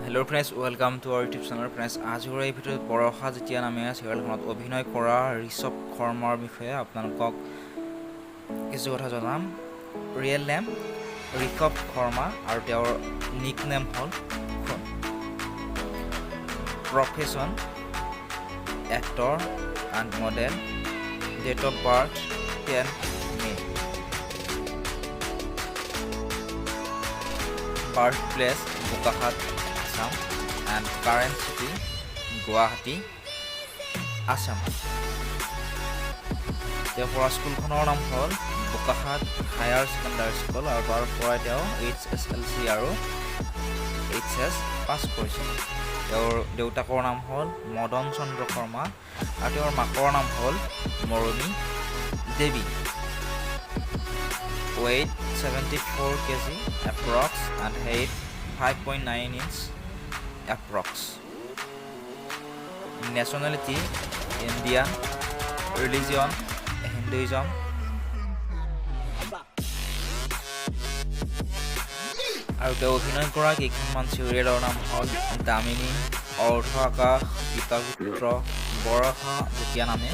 Hello friends, welcome to our YouTube channel friends. আজিৰ এই ভিডিঅ'ত বৰষা জেতিয়া নামে চিৰিয়েলখনত অভিনয় কৰা ঋষভ শৰ্মাৰ বিষয়ে আপোনালোকক কিছু কথা জনাম। ৰিয়েল নেম ঋষভ শৰ্মা আৰু তেওঁৰ নিক নেম হ'ল Proffession Actor and Model. Date of birth 10 May. Birthplace Bokakhat, Assam, and current city Guwahati, Assam. Therefore, schoolখনৰ নাম হ'ল Bokakhat Higher Secondary School আৰু তাৰ পৰাই তেওঁ H.S.L.C আৰু H.S. পাছ কৰিছে। তেওঁৰ দেউতাকৰ নাম হ'ল মদন চন্দ্ৰ শৰ্মা আৰু তেওঁৰ মাকৰ নাম হ'ল মৰমী দেৱী। Weight 74 kg approx and height 5.9 inch approx. Nationality Indian. Religion Hinduism. আৰু তেওঁ অভিনয় কৰা কেইখনমান চিৰিয়েলৰ নাম হ'ল দামিনী অৰ্ধআকাশ পিতাপুত্ৰ বৰষা জেতিয়া নামে